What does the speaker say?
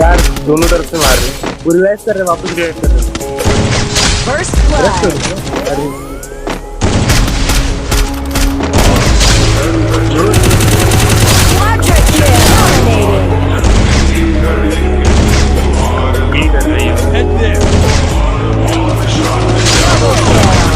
यार दोनों तरफ से मार रहे, वो रिवाइव कर रहे, वापस रिवाइव कर रहे। First blood. अरे Quadra kill. Dominating. Head there. Double kill.